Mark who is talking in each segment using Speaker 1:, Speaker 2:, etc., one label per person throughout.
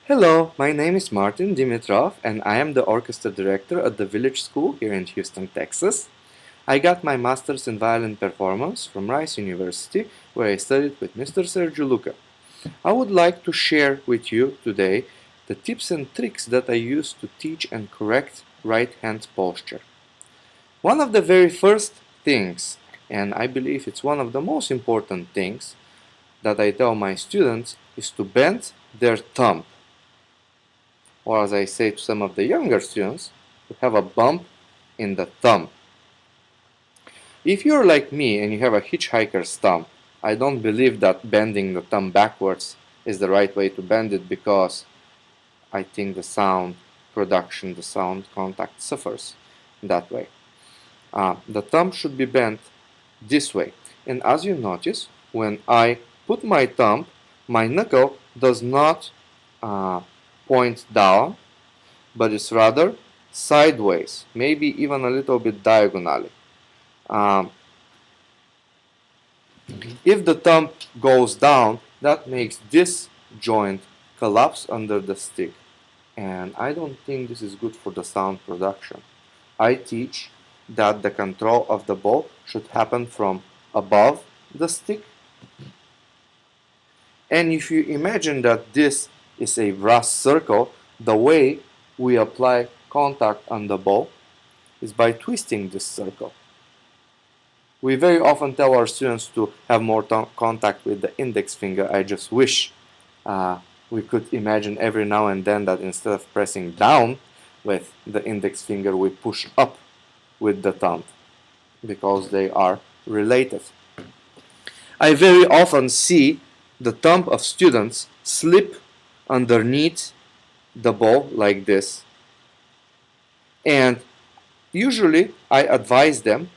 Speaker 1: Hello, my name is Martin Dimitrov and I am the orchestra director at the Village School here in Houston, Texas. I got my master's in violin performance from Rice University where I studied with Mr. Sergio Luca. I would like to share with you today the tips and tricks that I use to teach and correct right hand posture. One of the very first things, and I believe it's one of the most important things that I tell my students, is to bend their thumb, or as I say to some of the younger students, to have a bump in the thumb. If you're like me and you have a hitchhiker's thumb, I don't believe that bending the thumb backwards is the right way to bend it, because I think the sound production, the sound contact suffers that way. The thumb should be bent this way. And as you notice, when I put my thumb, my knuckle does not point down, but it's rather sideways, maybe even a little bit diagonally. Um, if the thumb goes down, that makes this joint collapse under the stick, and I don't think this is good for the sound production. I teach that the control of the bow should happen from above the stick, and if you imagine that this is a brass circle, the way we apply contact on the bow is by twisting this circle. We very often tell our students to have more contact with the index finger. I just wish we could imagine every now and then that instead of pressing down with the index finger, we push up with the thumb, because they are related. I very often see the thumb of students slip underneath the bow like this, and usually I advise them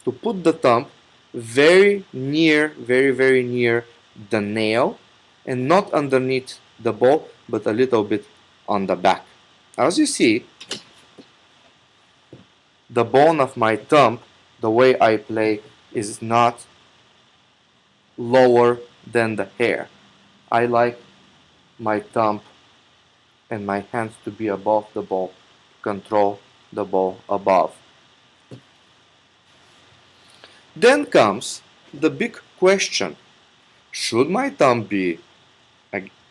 Speaker 1: to put the thumb very near, very near the nail, and not underneath the bow, but a little bit on the back. As you see, the bone of my thumb, the way I play, is not lower than the hair. I like my thumb and my hands to be above the bow, to control the bow above. Then comes the big question: should my thumb be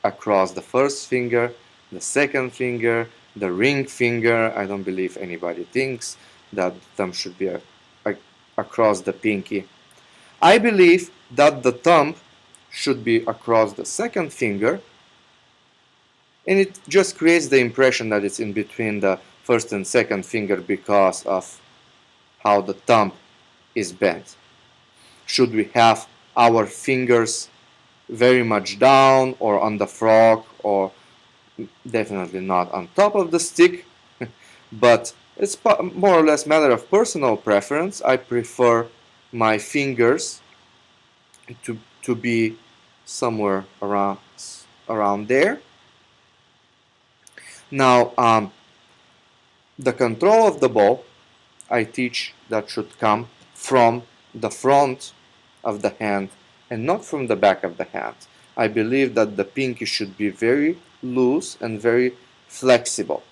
Speaker 1: across the first finger, the second finger, the ring finger? I don't believe anybody thinks that the thumb should be across the pinky. I believe that the thumb should be across the second finger, and it just creates the impression that it's in between the first and second finger because of how the thumb is bent. Should we have our fingers very much down or on the frog, or definitely not on top of the stick? But it's more or less matter of personal preference. I prefer my fingers to be somewhere around there. Now, the control of the bow, I teach that should come from the front of the hand and not from the back of the hand. I believe that the pinky should be very loose and very flexible.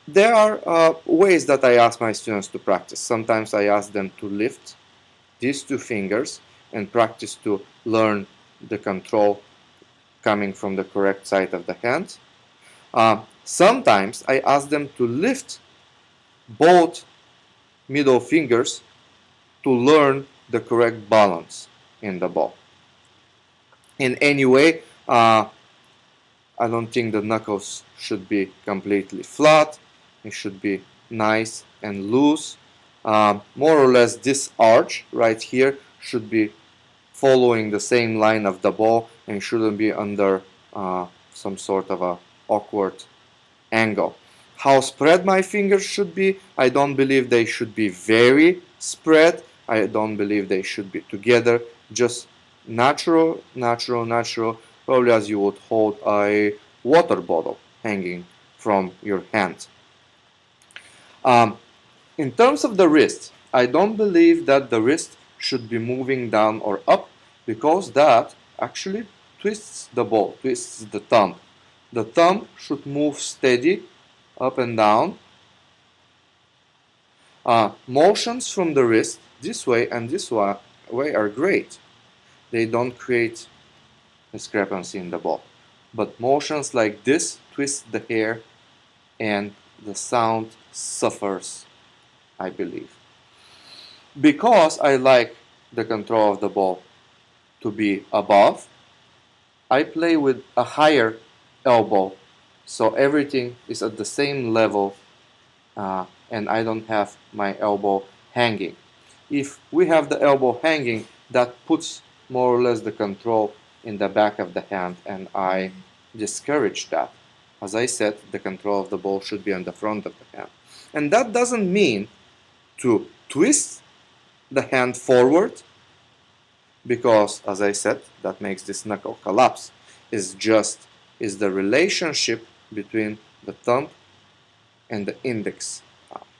Speaker 1: There are ways that I ask my students to practice. Sometimes I ask them to lift these two fingers and practice to learn the control coming from the correct side of the hand. Sometimes I ask them to lift both middle fingers to learn the correct balance in the bow. In any way, I don't think the knuckles should be completely flat. It should be nice and loose. More or less this arch right here should be following the same line of the bow and shouldn't be under some sort of a awkward angle. How spread my fingers should be, I don't believe they should be very spread. I don't believe they should be together. Just natural, probably as you would hold a water bottle hanging from your hand. In terms of the wrist, I don't believe that the wrist should be moving down or up, because that actually twists the bow, twists the thumb. The thumb should move steady up and down. Motions from the wrist this way and this way are great. They don't create discrepancy in the ball. But motions like this twist the hair and the sound suffers, I believe. Because I like the control of the ball to be above, I play with a higher elbow, so everything is at the same level, and I don't have my elbow hanging. If we have the elbow hanging, that puts more or less the control in the back of the hand, and I discourage that. As I said, the control of the ball should be on the front of the hand. And that doesn't mean to twist the hand forward, because, as I said, that makes this knuckle collapse. Is the relationship between the thumb and the index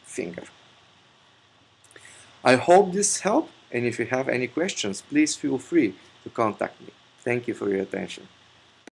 Speaker 1: finger. I hope this helped, and if you have any questions, please feel free to contact me. Thank you for your attention.